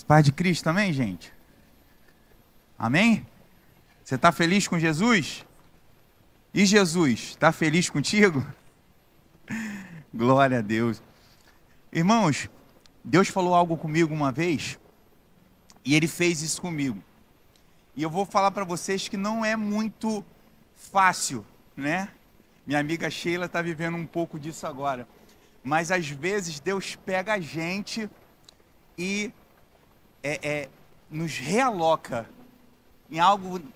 Paz de Cristo também, gente? Amém? Você está feliz com Jesus? E Jesus, está feliz contigo? Glória a Deus. Irmãos, Deus falou algo comigo uma vez e Ele fez isso comigo. E eu vou falar para vocês que não é muito fácil, né? Minha amiga Sheila está vivendo um pouco disso agora. Mas às vezes Deus pega a gente e nos realoca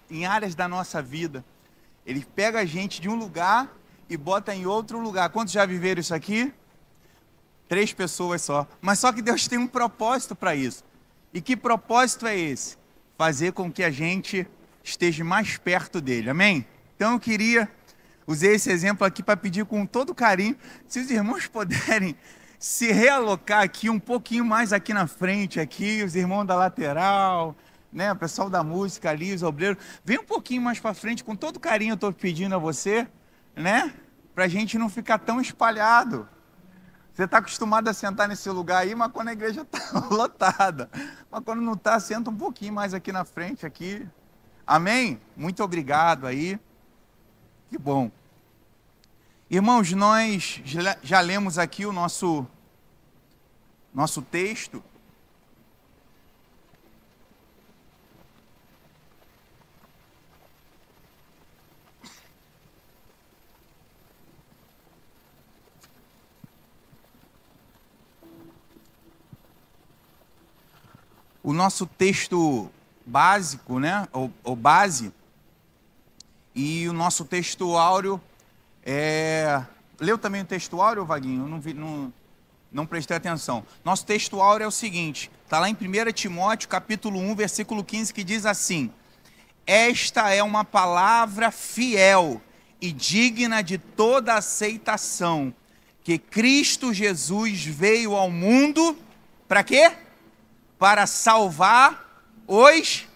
em áreas da nossa vida. Ele pega a gente de um lugar e bota em outro lugar. Quantos já viveram isso aqui? 3 pessoas só. Mas só que Deus tem um propósito para isso. E que propósito é esse? Fazer com que a gente esteja mais perto dele. Amém? Então eu usei esse exemplo aqui para pedir com todo carinho, se os irmãos puderem se realocar aqui um pouquinho mais aqui na frente, aqui, os irmãos da lateral, né, o pessoal da música ali, os obreiros, vem um pouquinho mais para frente, com todo carinho eu estou pedindo a você, né, para a gente não ficar tão espalhado. Você está acostumado a sentar nesse lugar aí, mas quando a igreja está lotada, mas quando não está, senta um pouquinho mais aqui na frente, aqui. Amém? Muito obrigado aí. Que bom. Irmãos, nós já lemos aqui o nosso texto. O nosso texto básico, né? Ou base. E o nosso texto áureo Leu também o texto áureo, Vaguinho? Eu não prestei atenção. Nosso texto áureo é o seguinte, está lá em 1 Timóteo, capítulo 1, versículo 15, que diz assim: esta é uma palavra fiel e digna de toda aceitação, que Cristo Jesus veio ao mundo, para quê? Para salvar os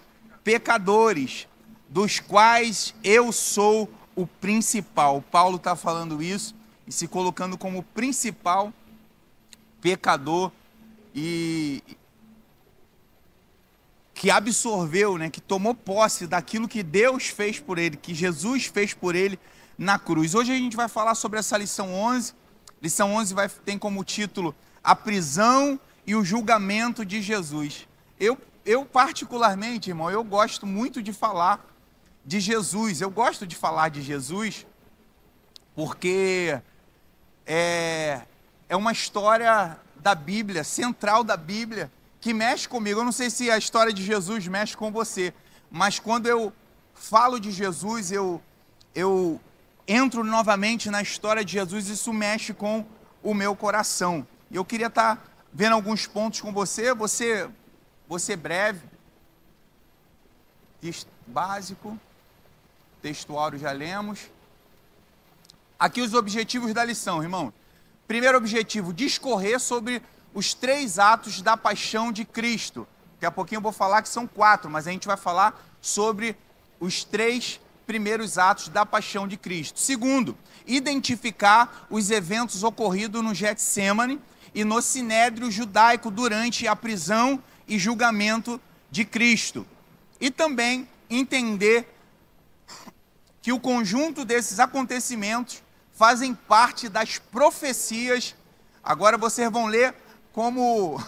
pecadores, dos quais eu sou o principal. Paulo está falando isso e se colocando como principal pecador e que absorveu, né, que tomou posse daquilo que Deus fez por ele, que Jesus fez por ele na cruz. Hoje a gente vai falar sobre essa lição 11. Lição 11 tem como título A prisão e o julgamento de Jesus. Eu particularmente, irmão, eu gosto muito de falar de Jesus. Eu gosto de falar de Jesus porque é uma história da Bíblia, central da Bíblia, que mexe comigo. Eu não sei se a história de Jesus mexe com você, mas quando eu falo de Jesus, eu entro novamente na história de Jesus, isso mexe com o meu coração. E eu queria estar vendo alguns pontos com você, você breve, texto básico, textuário já lemos. Aqui os objetivos da lição, irmão. Primeiro objetivo, discorrer sobre os 3 atos da paixão de Cristo. Daqui a pouquinho eu vou falar que são 4, mas a gente vai falar sobre os 3 primeiros atos da paixão de Cristo. Segundo, identificar os eventos ocorridos no Getsêmani e no Sinédrio judaico durante a prisão e julgamento de Cristo. E também entender que o conjunto desses acontecimentos fazem parte das profecias. Agora vocês vão ler como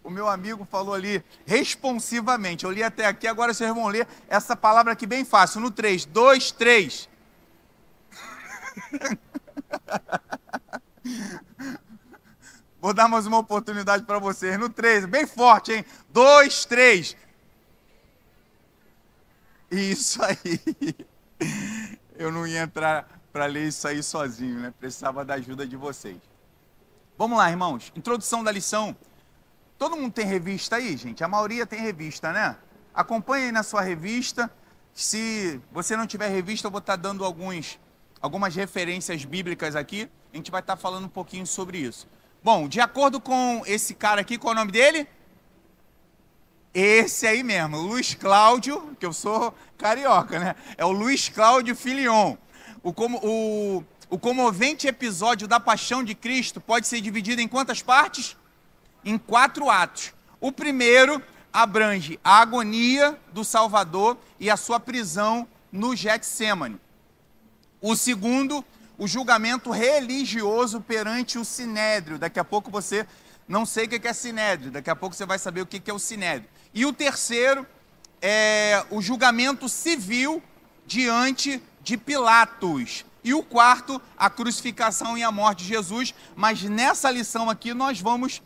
o meu amigo falou ali, responsivamente. Eu li até aqui, agora vocês vão ler essa palavra aqui bem fácil, no 3. 2, 3. Vou dar mais uma oportunidade para vocês. No 3, bem forte, hein? 2, 3. Isso aí. Eu não ia entrar para ler isso aí sozinho, né? Precisava da ajuda de vocês. Vamos lá, irmãos. Introdução da lição. Todo mundo tem revista aí, gente? A maioria tem revista, né? Acompanhe aí na sua revista. Se você não tiver revista, eu vou estar dando algumas referências bíblicas aqui. A gente vai estar falando um pouquinho sobre isso. Bom, de acordo com esse cara aqui, qual é o nome dele? Esse aí mesmo, Luiz Cláudio, que eu sou carioca, né? É o Luiz Cláudio Filion. O comovente episódio da paixão de Cristo pode ser dividido em quantas partes? Em 4 atos. O primeiro abrange a agonia do Salvador e a sua prisão no Getsêmani. O segundo, o julgamento religioso perante o Sinédrio. Daqui a pouco você não sei o que é Sinédrio, daqui a pouco você vai saber o que é o Sinédrio. E o terceiro é o julgamento civil diante de Pilatos. E o quarto, a crucificação e a morte de Jesus. Mas nessa lição aqui nós vamos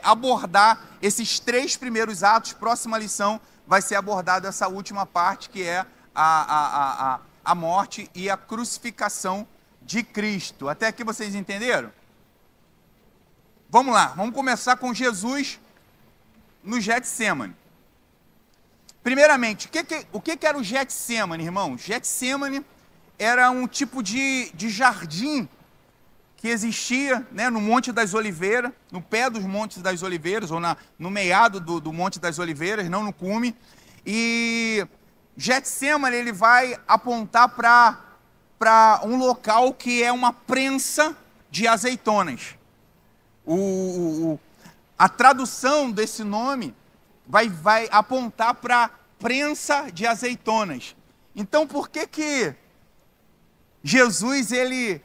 abordar esses 3 primeiros atos. Próxima lição vai ser abordada essa última parte, que é a morte e a crucificação de Cristo. Até aqui vocês entenderam? Vamos lá, vamos começar com Jesus no Getsêmani. Primeiramente, o que era o Getsêmani, irmão? Getsêmani era um tipo de jardim que existia, né, no Monte das Oliveiras, no pé dos Montes das Oliveiras, ou no meiado do Monte das Oliveiras, não no cume. E Getsêmani, ele vai apontar para um local que é uma prensa de azeitonas. A tradução desse nome vai apontar para prensa de azeitonas. Então, por que Jesus ele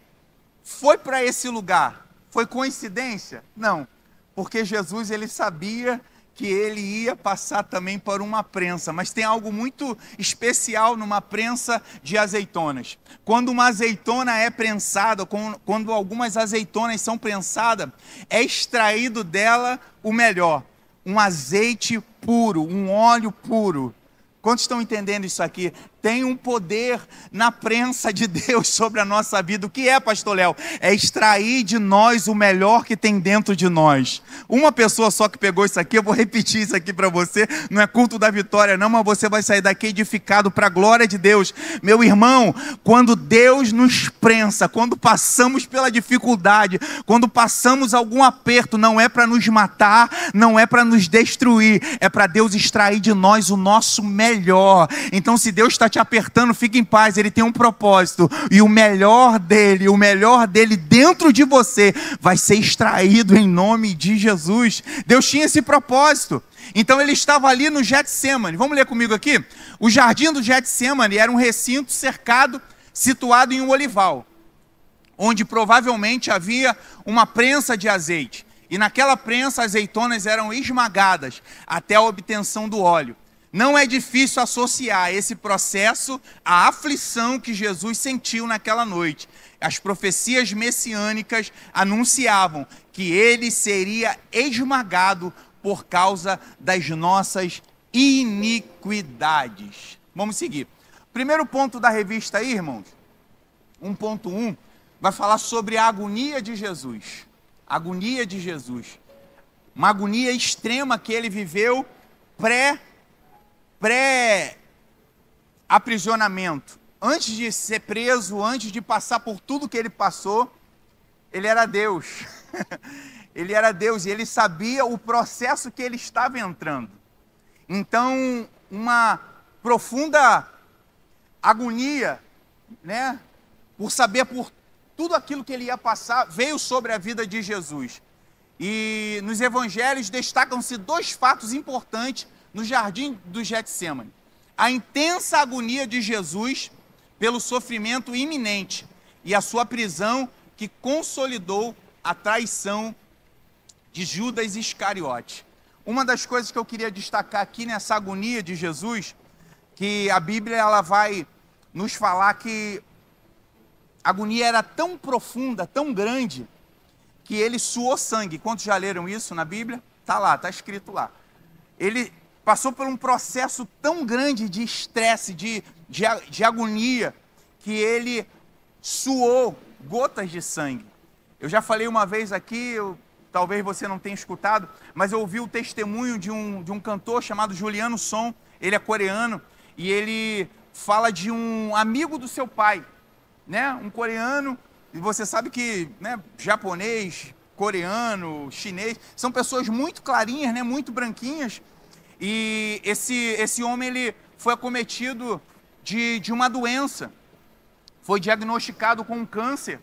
foi para esse lugar? Foi coincidência? Não, porque Jesus ele sabia que ele ia passar também por uma prensa, mas tem algo muito especial numa prensa de azeitonas. Quando uma azeitona é prensada, quando algumas azeitonas são prensadas, é extraído dela o melhor, um azeite puro, um óleo puro. Quantos estão entendendo isso aqui? Tem um poder na prensa de Deus sobre a nossa vida. O que é, pastor Léo? É extrair de nós o melhor que tem dentro de nós. Uma pessoa só que pegou isso aqui, eu vou repetir isso aqui para você. Não é culto da vitória não, mas você vai sair daqui edificado para a glória de Deus. Meu irmão, quando Deus nos prensa, quando passamos pela dificuldade, quando passamos algum aperto, não é para nos matar, não é para nos destruir, é para Deus extrair de nós o nosso melhor. Então, se Deus está te apertando, fique em paz, Ele tem um propósito, e o melhor dele dentro de você vai ser extraído em nome de Jesus. Deus tinha esse propósito. Então ele estava ali no Getsêmani. Vamos ler comigo aqui? O jardim do Getsêmani era um recinto cercado, situado em um olival, onde provavelmente havia uma prensa de azeite, e naquela prensa azeitonas eram esmagadas até a obtenção do óleo. Não é difícil associar esse processo à aflição que Jesus sentiu naquela noite. As profecias messiânicas anunciavam que ele seria esmagado por causa das nossas iniquidades. Vamos seguir. Primeiro ponto da revista aí, irmãos, 1.1, vai falar sobre a agonia de Jesus. Agonia de Jesus. Uma agonia extrema que ele viveu pré-aprisionamento. Antes de ser preso, antes de passar por tudo que ele passou, ele era Deus. Ele era Deus e ele sabia o processo que ele estava entrando. Então, uma profunda agonia, né, por saber por tudo aquilo que ele ia passar, veio sobre a vida de Jesus. E nos evangelhos destacam-se 2 fatos importantes no jardim do Getsêmani: a intensa agonia de Jesus pelo sofrimento iminente e a sua prisão, que consolidou a traição de Judas Iscariote. Uma das coisas que eu queria destacar aqui nessa agonia de Jesus, que a Bíblia ela vai nos falar que a agonia era tão profunda, tão grande, que ele suou sangue. Quantos já leram isso na Bíblia? Está lá, está escrito lá. Ele passou por um processo tão grande de estresse, de agonia, que ele suou gotas de sangue. Eu já falei uma vez aqui, talvez você não tenha escutado, mas eu ouvi o testemunho de um cantor chamado Juliano Som. Ele é coreano e ele fala de um amigo do seu pai, né? Um coreano, e você sabe que, né, japonês, coreano, chinês, são pessoas muito clarinhas, né, muito branquinhas. E esse homem ele foi acometido de uma doença, foi diagnosticado com um câncer,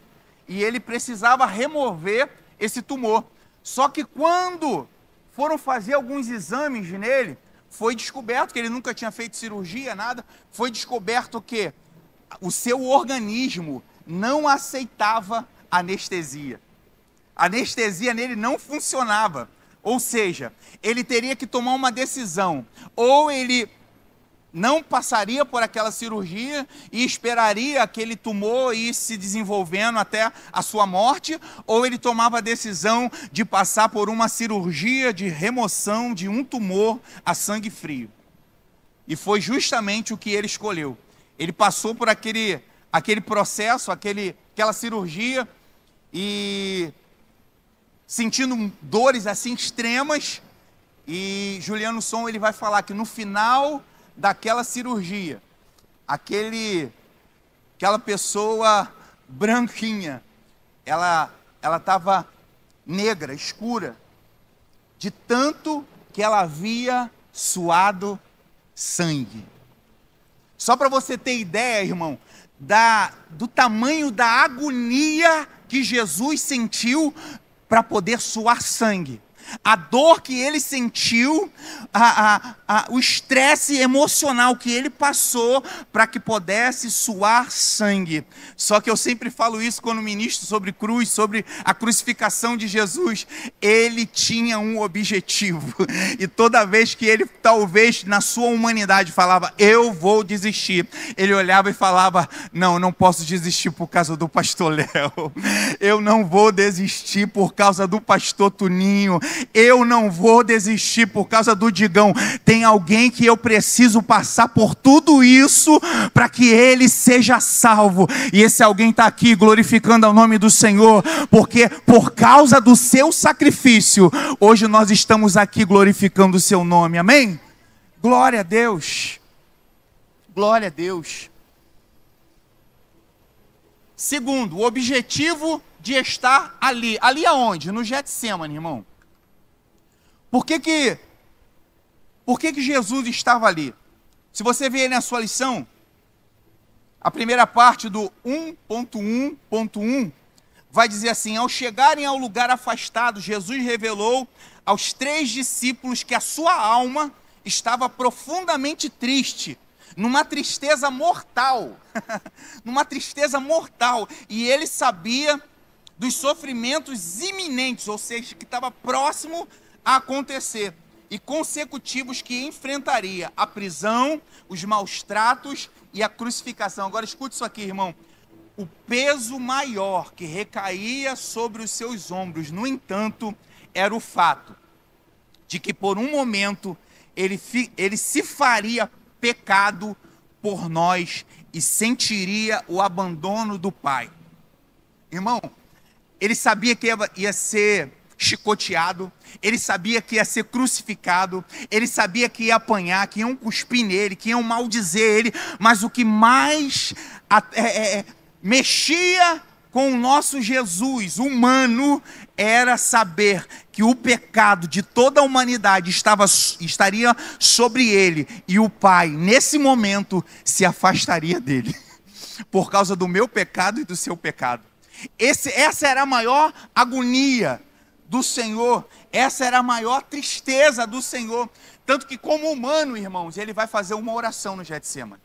e ele precisava remover esse tumor. Só que quando foram fazer alguns exames nele, foi descoberto que ele nunca tinha feito cirurgia, nada, foi descoberto que o seu organismo não aceitava anestesia. A anestesia nele não funcionava, ou seja, ele teria que tomar uma decisão, ou ele não passaria por aquela cirurgia e esperaria aquele tumor ir se desenvolvendo até a sua morte, ou ele tomava a decisão de passar por uma cirurgia de remoção de um tumor a sangue frio. E foi justamente o que ele escolheu. Ele passou por aquele processo, aquela cirurgia, e sentindo dores assim extremas, e Juliano Som ele vai falar que no final daquela cirurgia, aquela pessoa branquinha, ela estava negra, escura, de tanto que ela havia suado sangue. Só para você ter ideia, irmão, do tamanho da agonia que Jesus sentiu para poder suar sangue. A dor que ele sentiu, o estresse emocional que ele passou para que pudesse suar sangue. Só que eu sempre falo isso quando ministro sobre cruz, sobre a crucificação de Jesus. Ele tinha um objetivo. E toda vez que ele, talvez na sua humanidade, falava, eu vou desistir, ele olhava e falava, não, eu não posso desistir por causa do pastor Léo. Eu não vou desistir por causa do pastor Tuninho. Eu não vou desistir por causa do Digão. Tem alguém que eu preciso passar por tudo isso para que ele seja salvo. E esse alguém está aqui glorificando o nome do Senhor, porque por causa do seu sacrifício, hoje nós estamos aqui glorificando o seu nome. Amém? Glória a Deus. Glória a Deus. Segundo, o objetivo de estar ali. Ali aonde? No Getsemane, irmão. Por que Jesus estava ali? Se você ver aí na sua lição, a primeira parte do 1.1.1 vai dizer assim: ao chegarem ao lugar afastado, Jesus revelou aos 3 discípulos que a sua alma estava profundamente triste, numa tristeza mortal, numa tristeza mortal, e ele sabia dos sofrimentos iminentes, ou seja, que estava próximo a acontecer, e consecutivos que enfrentaria: a prisão, os maus tratos e a crucificação. Agora escute isso aqui, irmão. O peso maior que recaía sobre os seus ombros, no entanto, era o fato de que por um momento ele se faria pecado por nós e sentiria o abandono do Pai. Irmão, ele sabia que ia ser chicoteado, ele sabia que ia ser crucificado, ele sabia que ia apanhar, que iam cuspir nele, que iam maldizer ele, mas o que mais mexia com o nosso Jesus humano era saber que o pecado de toda a humanidade estaria sobre ele, e o Pai, nesse momento, se afastaria dele, por causa do meu pecado e do seu pecado. Essa era a maior agonia do Senhor, essa era a maior tristeza do Senhor, tanto que como humano, irmãos, ele vai fazer uma oração no Getsemane.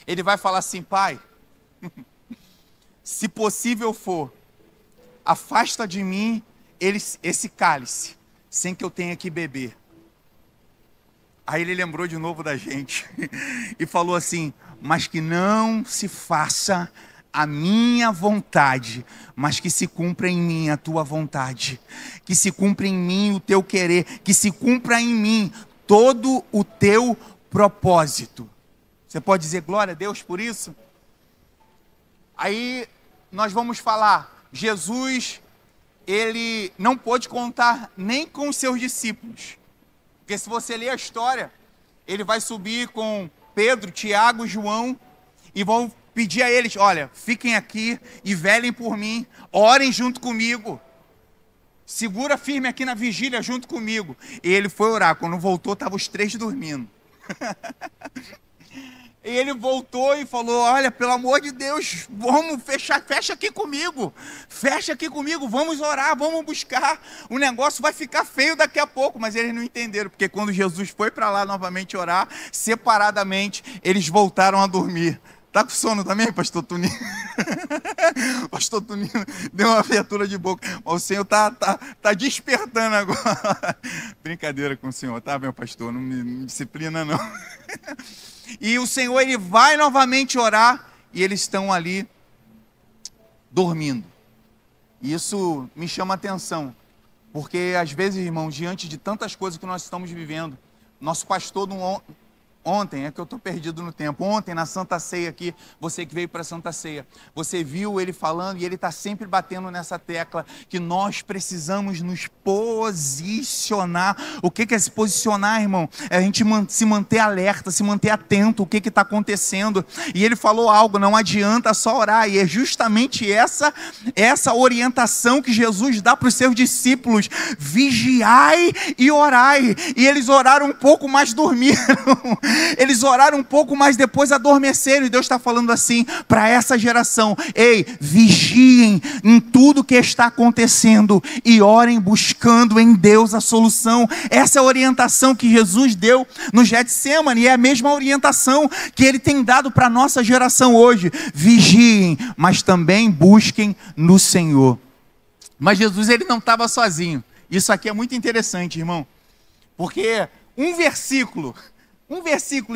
Ele vai falar assim: Pai, se possível for, afasta de mim esse cálice, sem que eu tenha que beber. Aí ele lembrou de novo da gente, e falou assim: mas que não se faça a minha vontade, mas que se cumpra em mim a tua vontade, que se cumpra em mim o teu querer, que se cumpra em mim todo o teu propósito. Você pode dizer glória a Deus por isso? Aí nós vamos falar, Jesus, ele não pôde contar nem com os seus discípulos, porque se você ler a história, ele vai subir com Pedro, Tiago e João, e vão pedir a eles: olha, fiquem aqui e velem por mim, orem junto comigo, segura firme aqui na vigília junto comigo. E ele foi orar, quando voltou estavam os 3 dormindo. E ele voltou e falou: olha, pelo amor de Deus, vamos fechar, fecha aqui comigo, vamos orar, vamos buscar, o negócio vai ficar feio daqui a pouco. Mas eles não entenderam, porque quando Jesus foi para lá novamente orar, separadamente, eles voltaram a dormir. Tá com sono também, pastor Tuninho? Pastor Tuninho deu uma abertura de boca. Mas o Senhor tá despertando agora. Brincadeira com o Senhor, tá, meu pastor? Não me disciplina, não. E o Senhor, ele vai novamente orar, e eles estão ali dormindo. E isso me chama a atenção, porque às vezes, irmãos, diante de tantas coisas que nós estamos vivendo, nosso pastor ontem, é que eu estou perdido no tempo, ontem na Santa Ceia aqui, você que veio para a Santa Ceia, você viu ele falando, e ele está sempre batendo nessa tecla, que nós precisamos nos posicionar. O que é se posicionar, irmão? É a gente se manter alerta, se manter atento, o que está acontecendo. E ele falou algo: não adianta só orar, e é justamente essa orientação que Jesus dá para os seus discípulos: vigiai e orai. E eles oraram um pouco, mas dormiram. Eles oraram um pouco, mas depois adormeceram. E Deus está falando assim para essa geração: ei, vigiem em tudo que está acontecendo e orem buscando em Deus a solução. Essa é a orientação que Jesus deu no Getsemane, e é a mesma orientação que ele tem dado para a nossa geração hoje: vigiem, mas também busquem no Senhor. Mas Jesus, ele não estava sozinho. Isso aqui é muito interessante, irmão, porque um versículo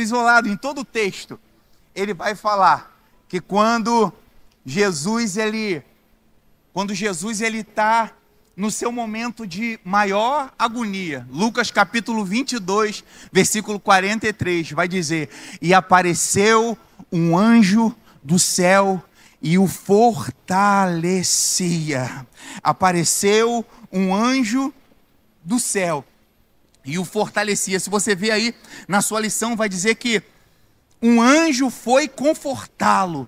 isolado em todo o texto, ele vai falar que quando Jesus está no seu momento de maior agonia, Lucas capítulo 22, versículo 43, vai dizer: e apareceu um anjo do céu e o fortalecia. Apareceu um anjo do céu e o fortalecia. Se você ver aí na sua lição, vai dizer que um anjo foi confortá-lo.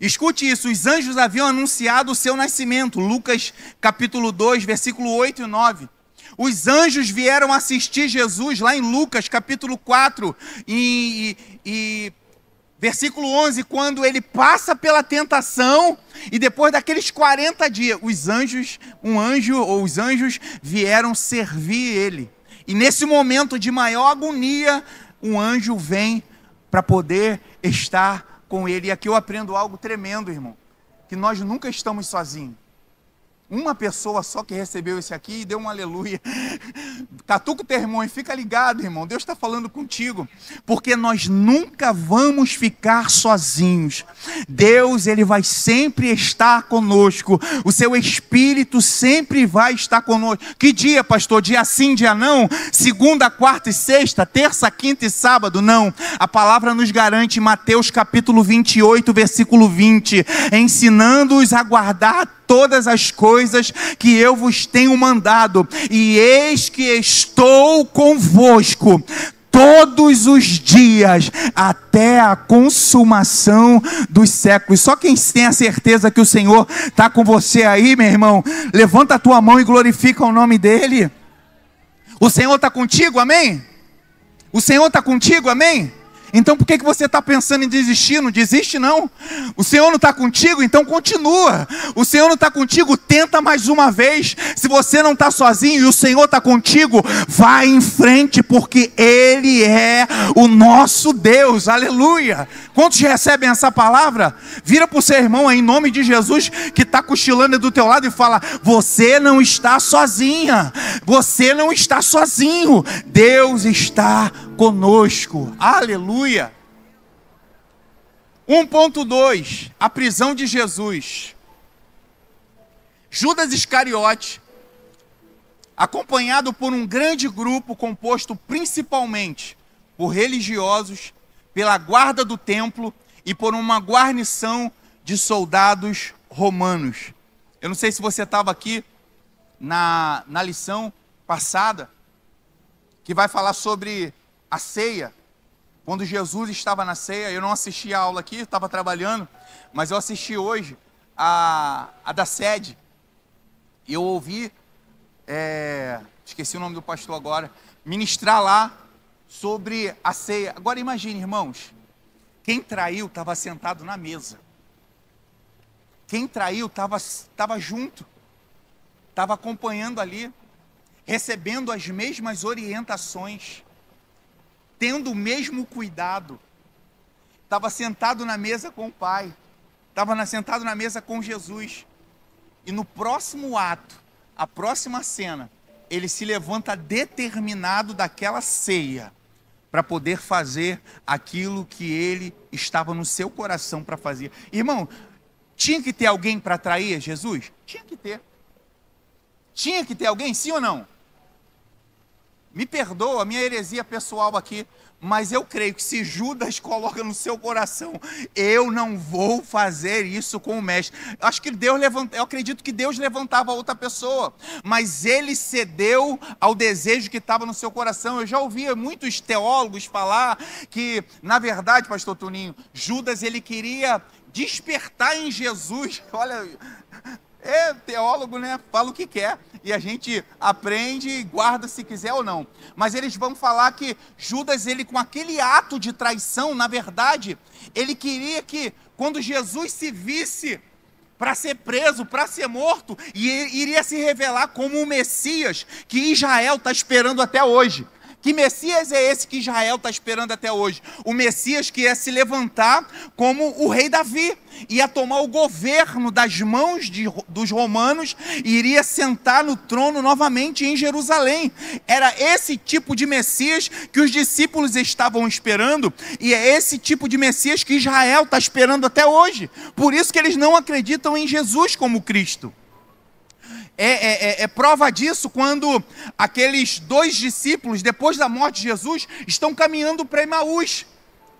Escute isso: os anjos haviam anunciado o seu nascimento. Lucas capítulo 2, versículo 8 e 9. Os anjos vieram assistir Jesus lá em Lucas capítulo 4 e versículo 11, quando ele passa pela tentação, e depois daqueles 40 dias, os anjos vieram servir ele. E nesse momento de maior agonia, um anjo vem para poder estar com ele. E aqui eu aprendo algo tremendo, irmão, que nós nunca estamos sozinhos. Uma pessoa só que recebeu esse aqui e deu um aleluia. Catuca o teu irmão e fica ligado, irmão. Deus está falando contigo. Porque nós nunca vamos ficar sozinhos. Deus, ele vai sempre estar conosco. O seu Espírito sempre vai estar conosco. Que dia, pastor? Dia sim, dia não? Segunda, quarta e sexta? Terça, quinta e sábado? Não. A palavra nos garante, Mateus capítulo 28, versículo 20. Ensinando-os a guardar todas as coisas que eu vos tenho mandado, e eis que estou convosco todos os dias, até a consumação dos séculos. Só quem tem a certeza que o Senhor está com você aí, meu irmão, levanta a tua mão e glorifica o nome dEle. O Senhor está contigo, amém? O Senhor está contigo, amém? Então por que você está pensando em desistir? Não desiste não. O Senhor não está contigo? Então continua. O Senhor não está contigo? Tenta mais uma vez. Se você não está sozinho e o Senhor está contigo, vai em frente, porque Ele é o nosso Deus. Aleluia. Quantos recebem essa palavra? Vira para o seu irmão aí, em nome de Jesus, que está cochilando do teu lado, e fala: você não está sozinha. Você não está sozinho. Deus está conosco. Aleluia. 1.2, a prisão de Jesus. Judas Iscariote, acompanhado por um grande grupo composto principalmente por religiosos, pela guarda do templo e por uma guarnição de soldados romanos. Eu não sei se você estava aqui na lição passada, que vai falar sobre a ceia. Quando Jesus estava na ceia, eu não assisti a aula aqui, estava trabalhando, mas eu assisti hoje a da sede. E eu ouvi, esqueci o nome do pastor agora, ministrar lá sobre a ceia. Agora imagine, irmãos, Quem traiu estava sentado na mesa. Quem traiu estava junto, estava acompanhando ali, recebendo as mesmas orientações, tendo o mesmo cuidado. Estava sentado na mesa com o Pai, estava sentado na mesa com Jesus. E no próximo ato, a próxima cena, ele se levanta determinado daquela ceia para poder fazer aquilo que ele estava no seu coração para fazer. Irmão, tinha que ter alguém para trair Jesus? Tinha que ter. Tinha que ter alguém, sim ou não? Me perdoa a minha heresia pessoal aqui, mas eu creio que se Judas coloca no seu coração, eu não vou fazer isso com o mestre. Eu acredito que Deus levantava outra pessoa, mas ele cedeu ao desejo que estava no seu coração. Eu já ouvia muitos teólogos falar que, na verdade, pastor Toninho, Judas ele queria despertar em Jesus. Olha, teólogo, né? Fala o que quer e a gente aprende e guarda se quiser ou não. Mas eles vão falar que Judas, ele com aquele ato de traição, na verdade, ele queria que quando Jesus se visse para ser preso, para ser morto, e iria se revelar como o Messias que Israel está esperando até hoje. Que Messias é esse que Israel está esperando até hoje? O Messias que ia se levantar como o rei Davi, ia tomar o governo das mãos dos romanos e iria sentar no trono novamente em Jerusalém. Era esse tipo de Messias que os discípulos estavam esperando, e é esse tipo de Messias que Israel está esperando até hoje. Por isso que eles não acreditam em Jesus como Cristo. É prova disso quando aqueles 2 discípulos, depois da morte de Jesus, estão caminhando para Emaús.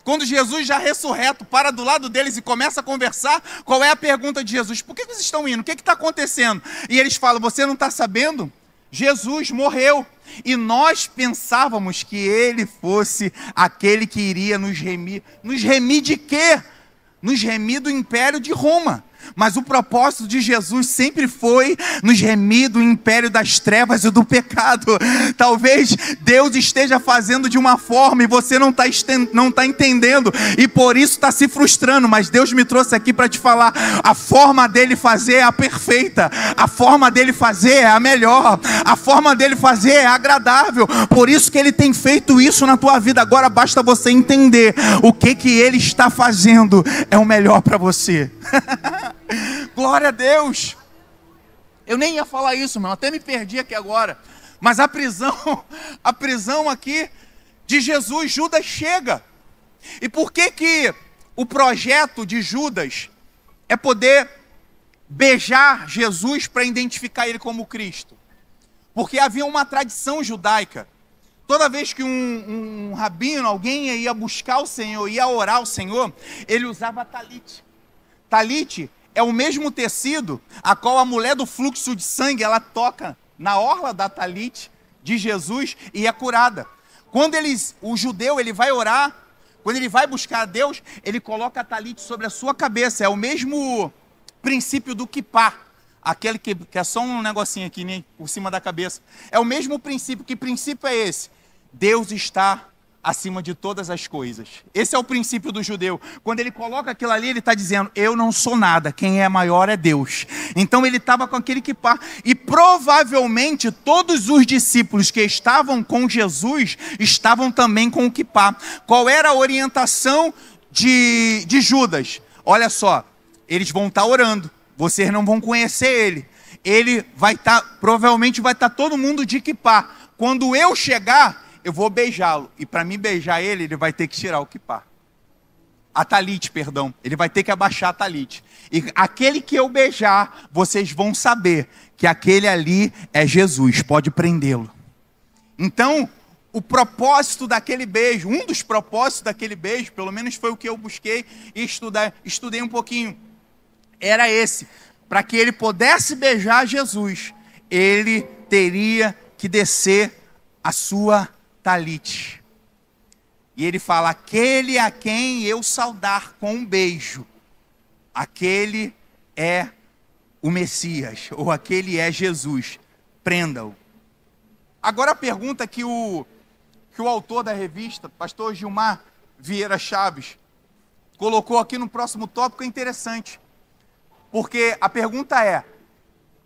Quando Jesus já ressurreto para do lado deles e começa a conversar, qual é a pergunta de Jesus? Por que vocês estão indo? O que está acontecendo? E eles falam, você não está sabendo? Jesus morreu. E nós pensávamos que ele fosse aquele que iria nos remir. Nos remir de quê? Nos remir do Império de Roma. Mas o propósito de Jesus sempre foi nos remir do império das trevas e do pecado. Talvez Deus esteja fazendo de uma forma e você não está entendendo, e por isso está se frustrando, mas Deus me trouxe aqui para te falar, a forma dele fazer é a perfeita, a forma dele fazer é a melhor, a forma dele fazer é agradável, por isso que ele tem feito isso na tua vida. Agora basta você entender o que ele está fazendo é o melhor para você. Glória a Deus. Eu nem ia falar isso, meu, até me perdi aqui agora. Mas a prisão aqui de Jesus, Judas chega. E por que o projeto de Judas é poder beijar Jesus para identificar ele como Cristo? Porque havia uma tradição judaica. Toda vez que um rabino, alguém ia buscar o Senhor, ia orar ao Senhor, ele usava talit. Talit é o mesmo tecido a qual a mulher do fluxo de sangue, ela toca na orla da talit de Jesus e é curada. Quando o judeu ele vai orar, quando ele vai buscar a Deus, ele coloca a talit sobre a sua cabeça. É o mesmo princípio do kippá, aquele que é só um negocinho aqui, né, por cima da cabeça. É o mesmo princípio. Que princípio é esse? Deus está acima de todas as coisas. Esse é o princípio do judeu. Quando ele coloca aquilo ali, ele está dizendo, eu não sou nada, quem é maior é Deus. Então ele estava com aquele kippá, e provavelmente todos os discípulos que estavam com Jesus, estavam também com o kippá. Qual era a orientação de Judas? Olha só, eles vão estar orando, vocês não vão conhecer ele vai estar, provavelmente vai estar todo mundo de kippá. Quando eu chegar, eu vou beijá-lo. E para mim beijar ele vai ter que tirar o kippá. A talit, perdão. Ele vai ter que abaixar a talit. E aquele que eu beijar, vocês vão saber que aquele ali é Jesus. Pode prendê-lo. Então, o propósito daquele beijo, um dos propósitos daquele beijo, pelo menos foi o que eu busquei e estudei um pouquinho, era esse. Para que ele pudesse beijar Jesus, ele teria que descer a sua talit. E ele fala, aquele a quem eu saudar com um beijo, aquele é o Messias, ou aquele é Jesus, prenda-o. Agora a pergunta que o autor da revista, pastor Gilmar Vieira Chaves, colocou aqui no próximo tópico é interessante. Porque a pergunta é: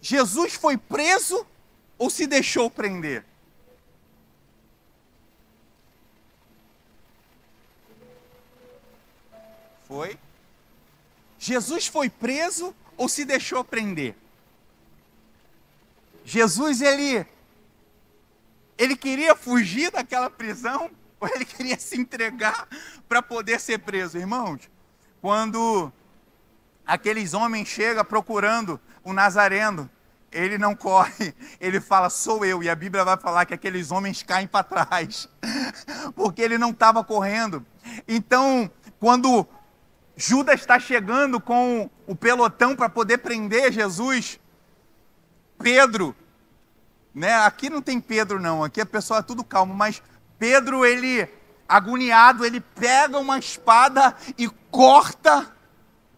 Jesus foi preso ou se deixou prender? Foi? Jesus foi preso ou se deixou prender? Jesus, ele queria fugir daquela prisão ou ele queria se entregar para poder ser preso? Irmãos, quando aqueles homens chegam procurando o Nazareno, ele não corre, ele fala, sou eu. E a Bíblia vai falar que aqueles homens caem para trás, porque ele não estava correndo. Então, quando Judas está chegando com o pelotão para poder prender Jesus, Pedro, né? Aqui não tem Pedro não, aqui a pessoa é tudo calmo, mas Pedro, ele, agoniado, ele pega uma espada e corta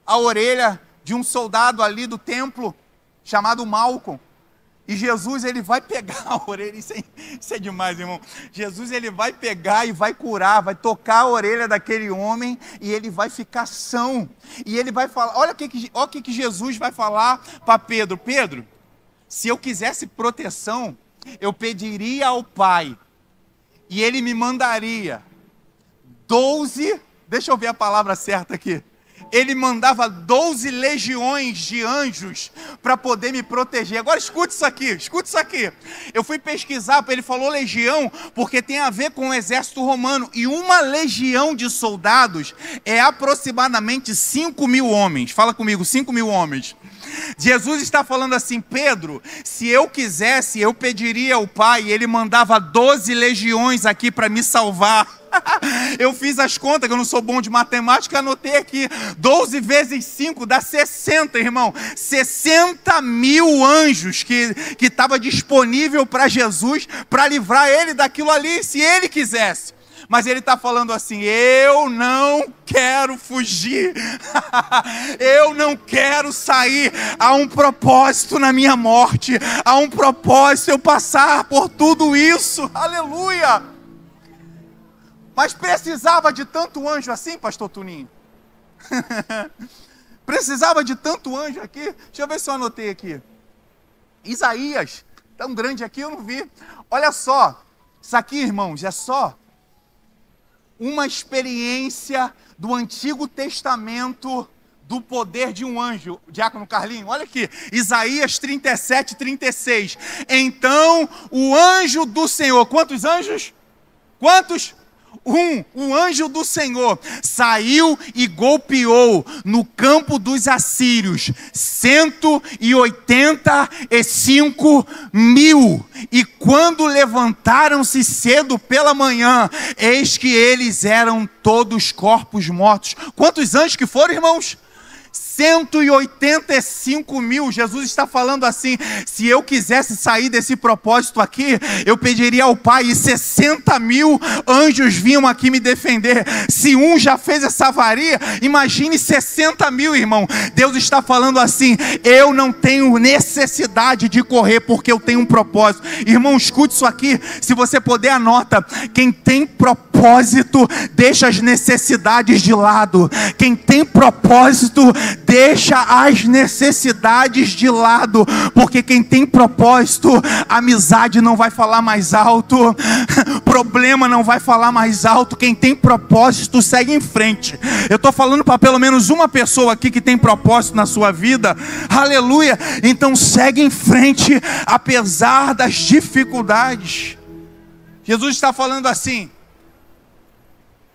a orelha de um soldado ali do templo, chamado Malco. E Jesus, ele vai pegar a orelha, isso é demais, irmão. Jesus, ele vai pegar e vai curar, vai tocar a orelha daquele homem e ele vai ficar são. E ele vai falar, olha o que Jesus vai falar para Pedro. Pedro, se eu quisesse proteção, eu pediria ao Pai e ele me mandaria 12, deixa eu ver a palavra certa aqui. Ele mandava 12 legiões de anjos para poder me proteger. Agora escute isso aqui, escute isso aqui. Eu fui pesquisar, ele falou legião, porque tem a ver com o exército romano. E uma legião de soldados é aproximadamente 5.000 homens. Fala comigo, 5.000 homens. Jesus está falando assim, Pedro, se eu quisesse, eu pediria ao Pai, e ele mandava 12 legiões aqui para me salvar. Eu fiz as contas, que eu não sou bom de matemática, anotei aqui, 12 vezes 5 dá 60, irmão, 60.000 anjos que estava disponível para Jesus, para livrar ele daquilo ali, se ele quisesse. Mas ele está falando assim, eu não quero fugir, eu não quero sair, há um propósito na minha morte, há um propósito eu passar por tudo isso, aleluia. Mas precisava de tanto anjo assim, pastor Tuninho? Precisava de tanto anjo aqui? Deixa eu ver se eu anotei aqui. Isaías, tão grande aqui, eu não vi. Olha só, isso aqui, irmãos, é só uma experiência do Antigo Testamento do poder de um anjo. Diácono Carlinho, olha aqui, Isaías 37, 36. Então o anjo do Senhor, quantos anjos? Quantos? Um anjo do Senhor saiu e golpeou no campo dos assírios 185.000. E quando levantaram-se cedo pela manhã, eis que eles eram todos corpos mortos. Quantos anjos que foram, irmãos? 185.000. Jesus está falando assim, se eu quisesse sair desse propósito aqui, eu pediria ao Pai e 60.000 anjos vinham aqui me defender. Se um já fez essa avaria, imagine 60.000, irmão. Deus está falando assim, eu não tenho necessidade de correr, porque eu tenho um propósito. Irmão, escute isso aqui, se você puder anota, quem tem propósito, deixa as necessidades de lado. Quem tem propósito, deixa as necessidades de lado, porque quem tem propósito, amizade não vai falar mais alto, problema não vai falar mais alto. Quem tem propósito segue em frente. Eu estou falando para pelo menos uma pessoa aqui que tem propósito na sua vida, aleluia. Então segue em frente, apesar das dificuldades. Jesus está falando assim,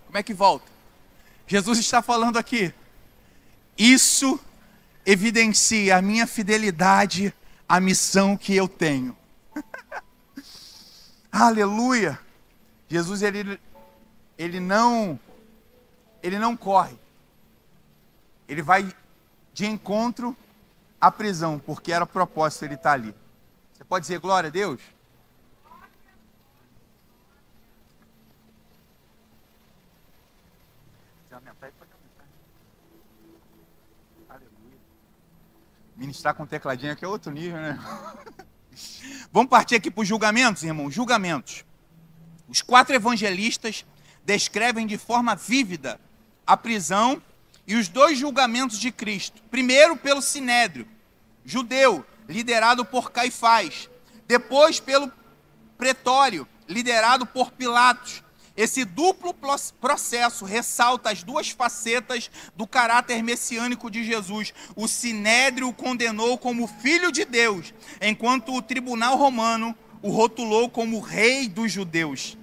como é que volta? Jesus está falando aqui, isso evidencia a minha fidelidade à missão que eu tenho. Aleluia. Jesus, ele não corre. Ele vai de encontro à prisão, porque era o propósito ele estar ali. Você pode dizer glória a Deus? Ministrar com tecladinho aqui é outro nível, né? Vamos partir aqui para os julgamentos, irmão. Julgamentos. Os 4 evangelistas descrevem de forma vívida a prisão e os dois julgamentos de Cristo. Primeiro pelo Sinédrio judeu, liderado por Caifás. Depois pelo Pretório, liderado por Pilatos. Esse duplo processo ressalta as duas facetas do caráter messiânico de Jesus. O Sinédrio o condenou como filho de Deus, enquanto o tribunal romano o rotulou como rei dos judeus.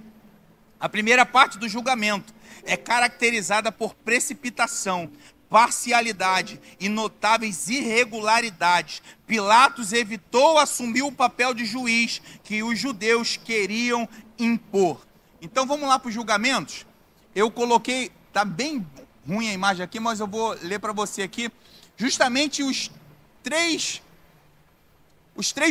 A primeira parte do julgamento é caracterizada por precipitação, parcialidade e notáveis irregularidades. Pilatos evitou assumir o papel de juiz que os judeus queriam impor. Então vamos lá para os julgamentos. Eu coloquei, está bem ruim a imagem aqui, mas eu vou ler para você aqui, justamente os três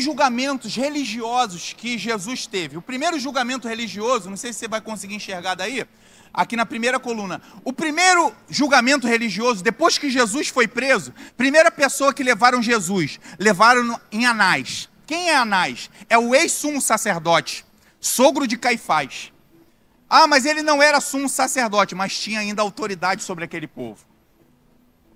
julgamentos religiosos que Jesus teve. O primeiro julgamento religioso, não sei se você vai conseguir enxergar daí, aqui na primeira coluna. O primeiro julgamento religioso, depois que Jesus foi preso, primeira pessoa que levaram Jesus, levaram em Anás. Quem é Anás? É o ex-sumo sacerdote, sogro de Caifás. Ah, mas ele não era sumo sacerdote, mas tinha ainda autoridade sobre aquele povo.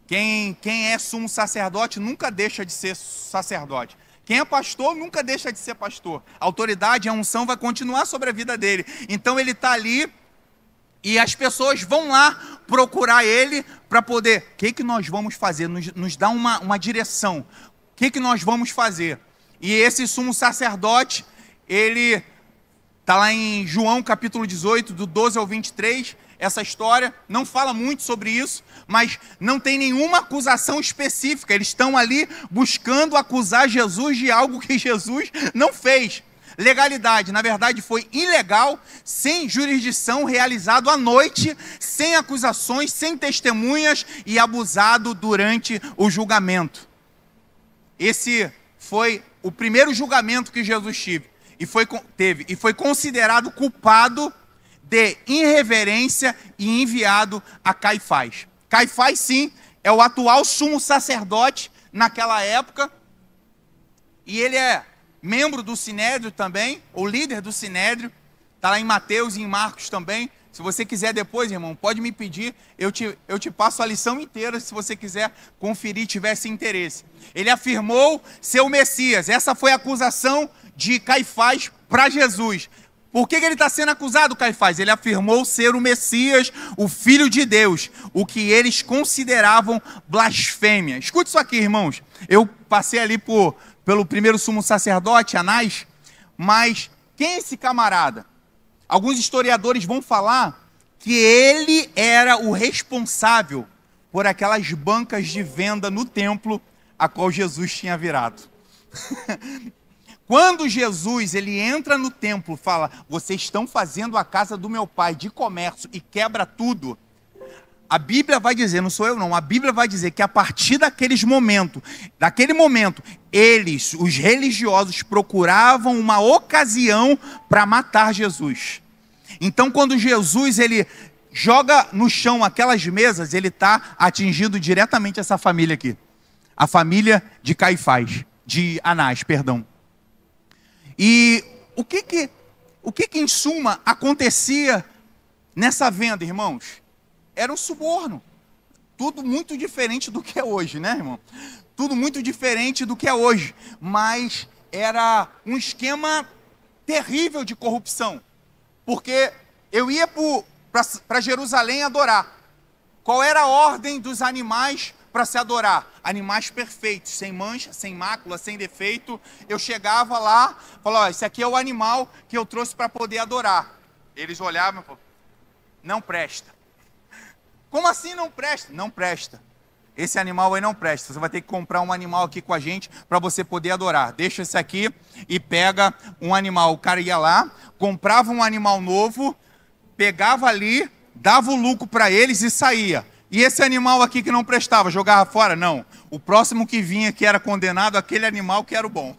Quem é sumo sacerdote nunca deixa de ser sacerdote. Quem é pastor nunca deixa de ser pastor. A autoridade, a unção vai continuar sobre a vida dele. Então ele está ali e as pessoas vão lá procurar ele para poder... O que nós vamos fazer? Nos dá uma direção. O que nós vamos fazer? E esse sumo sacerdote, ele... está lá em João capítulo 18, do 12 ao 23, essa história, não fala muito sobre isso, mas não tem nenhuma acusação específica, eles estão ali buscando acusar Jesus de algo que Jesus não fez. Legalidade, na verdade foi ilegal, sem jurisdição, realizado à noite, sem acusações, sem testemunhas e abusado durante o julgamento. Esse foi o primeiro julgamento que Jesus teve. E foi considerado culpado de irreverência e enviado a Caifás. Caifás, sim, é o atual sumo sacerdote naquela época. E ele é membro do Sinédrio também, ou líder do Sinédrio. Está lá em Mateus e em Marcos também. Se você quiser depois, irmão, pode me pedir. Eu te passo a lição inteira, se você quiser conferir, tivesse interesse. Ele afirmou ser o Messias. Essa foi a acusação de Caifás para Jesus. Por que ele está sendo acusado, Caifás? Ele afirmou ser o Messias, o Filho de Deus, o que eles consideravam blasfêmia. Escute isso aqui, irmãos. Eu passei ali pelo primeiro sumo sacerdote, Anás, mas quem é esse camarada? Alguns historiadores vão falar que ele era o responsável por aquelas bancas de venda no templo a qual Jesus tinha virado. Quando Jesus ele entra no templo, fala: vocês estão fazendo a casa do meu pai de comércio, e quebra tudo. A Bíblia vai dizer, não sou eu não, a Bíblia vai dizer que a partir daquele momento, eles, os religiosos, procuravam uma ocasião para matar Jesus. Então quando Jesus ele joga no chão aquelas mesas, ele está atingindo diretamente essa família aqui. A família de Caifás, de Anás, perdão. E o que em suma acontecia nessa venda, irmãos? Era um suborno. Tudo muito diferente do que é hoje, né, irmão? Tudo muito diferente do que é hoje. Mas era um esquema terrível de corrupção. Porque eu ia para Jerusalém adorar. Qual era a ordem dos animais para se adorar? Animais perfeitos, sem mancha, sem mácula, sem defeito. Eu chegava lá, falava: esse aqui é o animal que eu trouxe para poder adorar. Eles olhavam e falavam: não presta. Como assim não presta? Não presta. Esse animal aí não presta. Você vai ter que comprar um animal aqui com a gente para você poder adorar. Deixa esse aqui e pega um animal. O cara ia lá, comprava um animal novo, pegava ali, dava o lucro para eles e saía. E esse animal aqui que não prestava, jogava fora? Não. O próximo que vinha que era condenado, aquele animal que era o bom.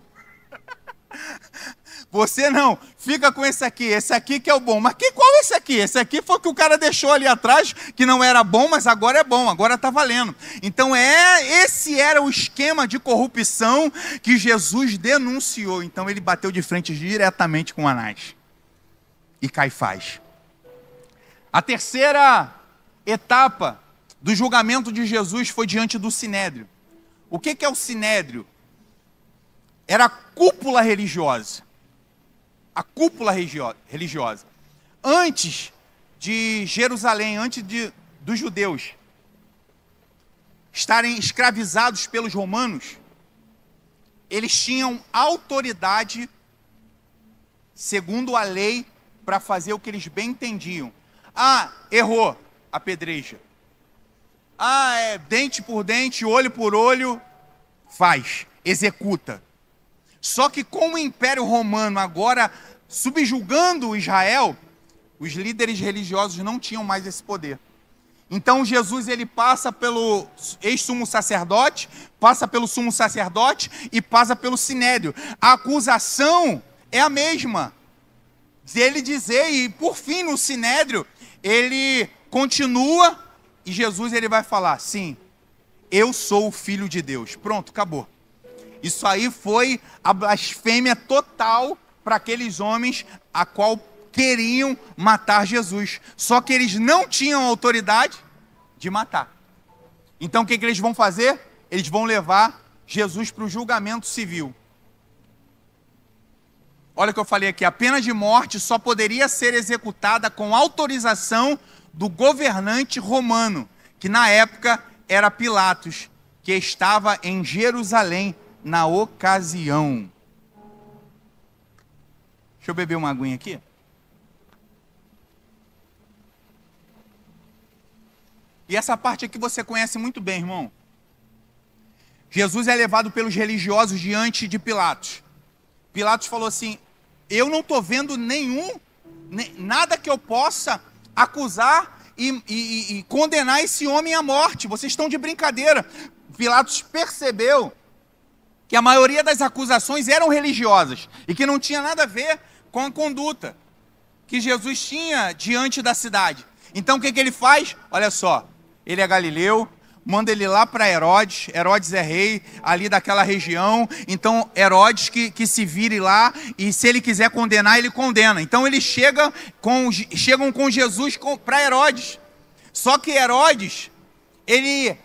Você não, fica com esse aqui que é o bom. Mas qual é esse aqui? Esse aqui foi o que o cara deixou ali atrás, que não era bom, mas agora é bom, agora está valendo. Então esse era o esquema de corrupção que Jesus denunciou. Então ele bateu de frente diretamente com Anás e Caifás. A terceira etapa do julgamento de Jesus foi diante do Sinédrio. O que é o Sinédrio? Era a cúpula religiosa. A cúpula religiosa. Antes de Jerusalém, dos judeus estarem escravizados pelos romanos, eles tinham autoridade, segundo a lei, para fazer o que eles bem entendiam. Ah, errou, apedreja. Ah, é dente por dente, olho por olho, faz, executa. Só que com o Império Romano agora subjugando Israel, os líderes religiosos não tinham mais esse poder. Então Jesus ele passa pelo ex-sumo sacerdote, passa pelo sumo sacerdote e passa pelo sinédrio. A acusação é a mesma. Ele dizer, e por fim no sinédrio, ele continua e Jesus ele vai falar, sim, eu sou o Filho de Deus. Pronto, acabou. Isso aí foi a blasfêmia total para aqueles homens a qual queriam matar Jesus. Só que eles não tinham autoridade de matar. Então o que eles vão fazer? Eles vão levar Jesus para o julgamento civil. Olha o que eu falei aqui, a pena de morte só poderia ser executada com autorização do governante romano, que na época era Pilatos, que estava em Jerusalém na ocasião. Deixa eu beber uma aguinha aqui. E essa parte aqui você conhece muito bem, irmão. Jesus é levado pelos religiosos diante de Pilatos. Pilatos falou assim, eu não estou vendo nada que eu possa acusar e condenar esse homem à morte. Vocês estão de brincadeira. Pilatos percebeu que a maioria das acusações eram religiosas e que não tinha nada a ver com a conduta que Jesus tinha diante da cidade. Então o que ele faz? Olha só, ele é galileu, manda ele lá para Herodes. Herodes é rei ali daquela região. Então Herodes que se vire lá e se ele quiser condenar, ele condena. Então eles chegam com Jesus para Herodes. Só que Herodes, ele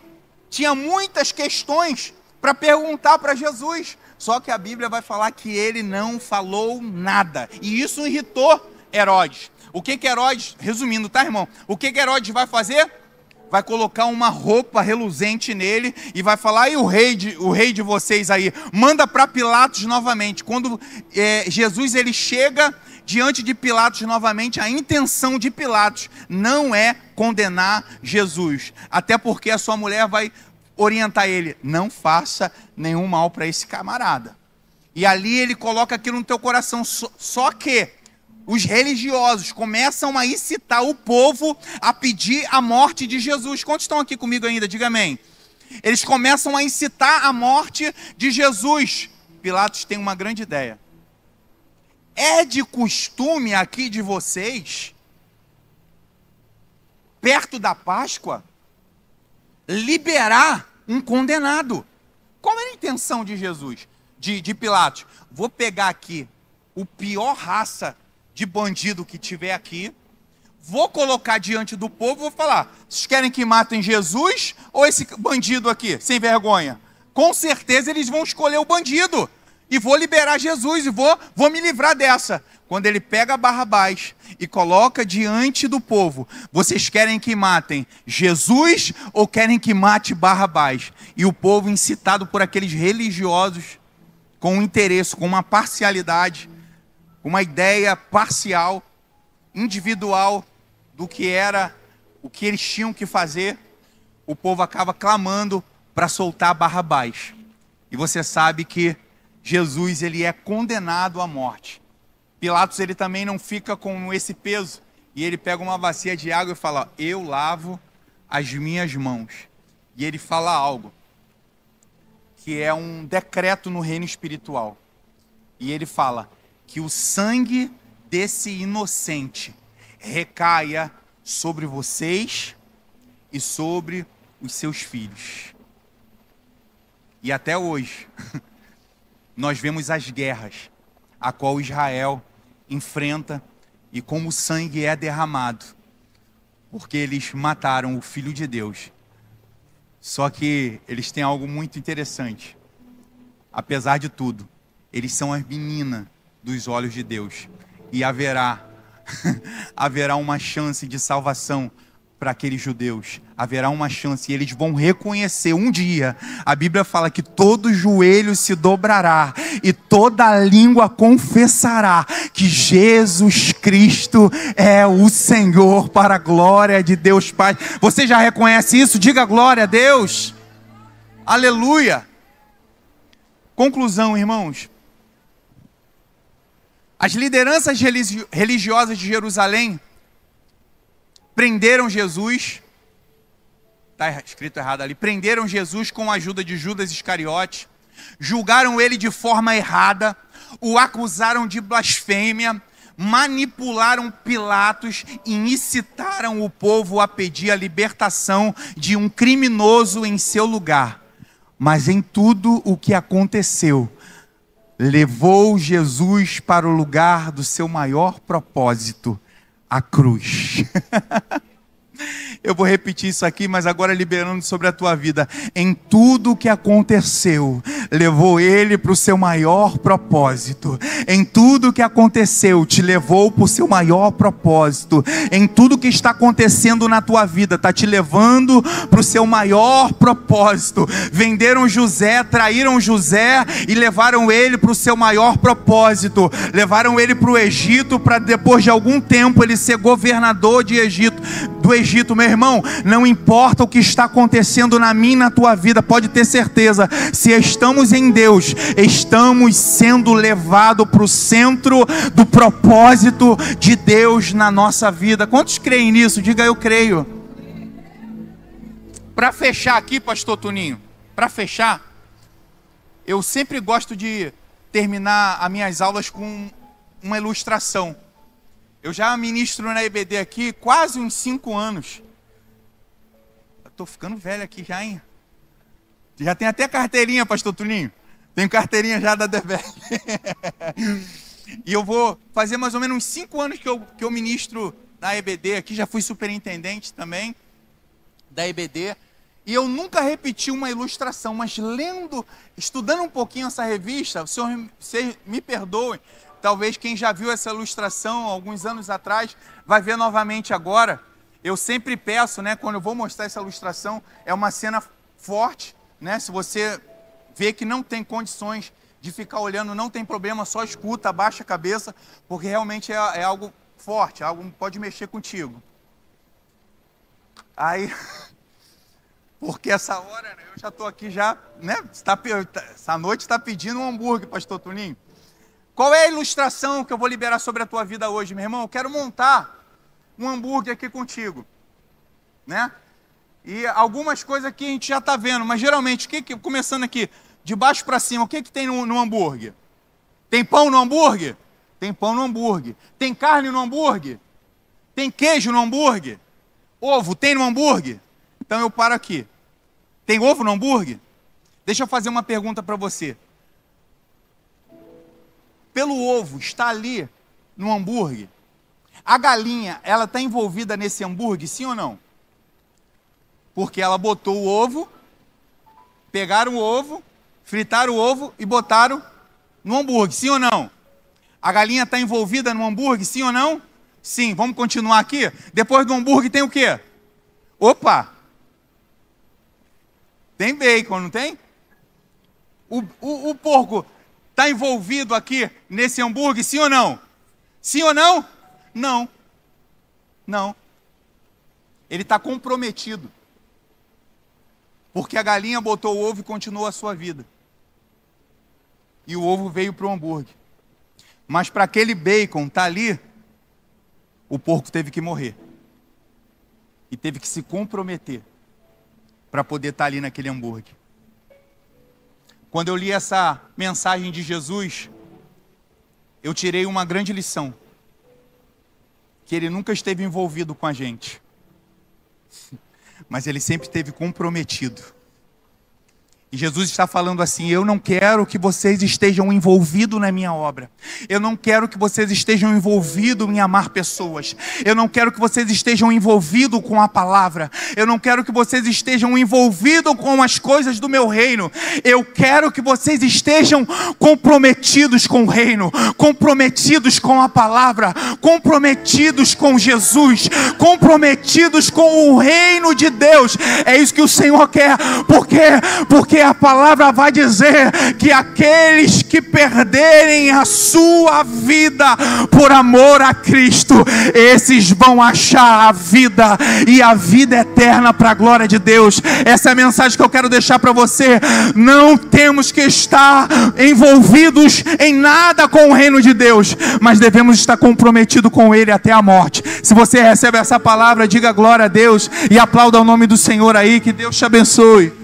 tinha muitas questões para perguntar para Jesus. Só que a Bíblia vai falar que ele não falou nada. E isso irritou Herodes. O que Herodes, resumindo, tá, irmão? O que Herodes vai fazer? Vai colocar uma roupa reluzente nele e vai falar, e o rei de vocês aí, manda para Pilatos novamente. Quando Jesus ele chega diante de Pilatos novamente, a intenção de Pilatos não é condenar Jesus. Até porque a sua mulher vai orientar ele, não faça nenhum mal para esse camarada. E ali ele coloca aquilo no teu coração. Só que os religiosos começam a incitar o povo a pedir a morte de Jesus. Quantos estão aqui comigo ainda? Diga amém. Eles começam a incitar a morte de Jesus. Pilatos tem uma grande ideia. É de costume aqui de vocês, perto da Páscoa, liberar um condenado. Qual era a intenção de Jesus, de Pilatos? Vou pegar aqui o pior raça de bandido que tiver aqui, vou colocar diante do povo e vou falar, vocês querem que matem Jesus ou esse bandido aqui, sem vergonha? Com certeza eles vão escolher o bandido e vou liberar Jesus e vou me livrar dessa. Quando ele pega Barrabás e coloca diante do povo, vocês querem que matem Jesus ou querem que mate Barrabás? E o povo, incitado por aqueles religiosos, com um interesse, com uma parcialidade, uma ideia parcial, individual do que era, o que eles tinham que fazer, o povo acaba clamando para soltar Barrabás. E você sabe que Jesus ele é condenado à morte. Pilatos ele também não fica com esse peso e ele pega uma bacia de água e fala, eu lavo as minhas mãos. E ele fala algo que é um decreto no reino espiritual. E ele fala que o sangue desse inocente recaia sobre vocês e sobre os seus filhos. E até hoje, nós vemos as guerras a qual Israel enfrenta e como o sangue é derramado, porque eles mataram o Filho de Deus, Só que eles têm algo muito interessante. Apesar de tudo, eles são as meninas dos olhos de Deus. E haverá uma chance de salvação para aqueles judeus. Haverá uma chance e eles vão reconhecer um dia. A Bíblia fala que todo joelho se dobrará e toda língua confessará que Jesus Cristo é o Senhor, para a glória de Deus Pai. Você já reconhece isso? Diga glória a Deus. Aleluia. Conclusão, irmãos. As lideranças religiosas de Jerusalém prenderam Jesus, está escrito errado ali, prenderam Jesus com a ajuda de Judas Iscariote, julgaram ele de forma errada, o acusaram de blasfêmia, manipularam Pilatos e incitaram o povo a pedir a libertação de um criminoso em seu lugar. Mas em tudo o que aconteceu, levou Jesus para o lugar do seu maior propósito, a cruz. Eu vou repetir isso aqui, mas agora liberando sobre a tua vida. Em tudo o que aconteceu, levou ele para o seu maior propósito. Em tudo o que aconteceu, te levou para o seu maior propósito. Em tudo que está acontecendo na tua vida, está te levando para o seu maior propósito. Venderam José, traíram José e levaram ele para o seu maior propósito. Levaram ele para o Egito, para depois de algum tempo ele ser governador do Egito. Meu irmão, não importa o que está acontecendo na minha e na tua vida, pode ter certeza, se estamos em Deus, estamos sendo levados para o centro do propósito de Deus na nossa vida. Quantos creem nisso? Diga eu creio. Para fechar aqui, pastor Toninho, para fechar, eu sempre gosto de terminar as minhas aulas com uma ilustração. Eu já ministro na EBD aqui quase uns 5 anos. Estou ficando velho aqui já, hein? Já tem até carteirinha, pastor Tuninho. Tenho carteirinha já da DBL. E eu vou fazer mais ou menos uns 5 anos que eu ministro na EBD aqui. Já fui superintendente também da EBD. E eu nunca repeti uma ilustração, mas estudando um pouquinho essa revista, vocês me perdoem. Talvez quem já viu essa ilustração alguns anos atrás vai ver novamente agora. Eu sempre peço, né, quando eu vou mostrar essa ilustração, é uma cena forte, né? Se você vê que não tem condições de ficar olhando, não tem problema, só escuta, abaixa a cabeça, porque realmente é algo forte, algo que pode mexer contigo. Aí, porque essa hora, eu já estou aqui já, né? Essa noite está pedindo um hambúrguer, pastor Toninho. Qual é a ilustração que eu vou liberar sobre a tua vida hoje, meu irmão? Eu quero montar um hambúrguer aqui contigo, né? E algumas coisas aqui a gente já está vendo, mas geralmente, começando aqui, de baixo para cima, o que tem no hambúrguer? Tem pão no hambúrguer? Tem pão no hambúrguer. Tem carne no hambúrguer? Tem queijo no hambúrguer? Ovo tem no hambúrguer? Então eu paro aqui. Tem ovo no hambúrguer? Deixa eu fazer uma pergunta para você. Pelo ovo está ali no hambúrguer, a galinha, ela está envolvida nesse hambúrguer, sim ou não? Porque ela botou o ovo, pegaram o ovo, fritaram o ovo e botaram no hambúrguer, sim ou não? A galinha está envolvida no hambúrguer, sim ou não? Sim, vamos continuar aqui? Depois do hambúrguer tem o quê? Opa! Tem bacon, não tem? O porco está envolvido aqui nesse hambúrguer, sim ou não? Sim ou não? Não. Não. Ele está comprometido. Porque a galinha botou o ovo e continuou a sua vida. E o ovo veio para o hambúrguer. Mas para aquele bacon estar ali, o porco teve que morrer. E teve que se comprometer para poder estar ali naquele hambúrguer. Quando eu li essa mensagem de Jesus, eu tirei uma grande lição. Que ele nunca esteve envolvido com a gente. Mas ele sempre esteve comprometido. E Jesus está falando assim: eu não quero que vocês estejam envolvidos na minha obra. Eu não quero que vocês estejam envolvidos em amar pessoas. Eu não quero que vocês estejam envolvidos com a palavra. Eu não quero que vocês estejam envolvidos com as coisas do meu reino. Eu quero que vocês estejam comprometidos com o reino, comprometidos com a palavra, comprometidos com Jesus, comprometidos com o reino de Deus. É isso que o Senhor quer. Porque a palavra vai dizer que aqueles que perderem a sua vida por amor a Cristo, esses vão achar a vida e a vida eterna para a glória de Deus. Essa é a mensagem que eu quero deixar para você. Não temos que estar envolvidos em nada com o reino de Deus, mas devemos estar comprometidos com Ele até a morte. Se você recebe essa palavra, diga glória a Deus e aplauda o nome do Senhor aí. Que Deus te abençoe.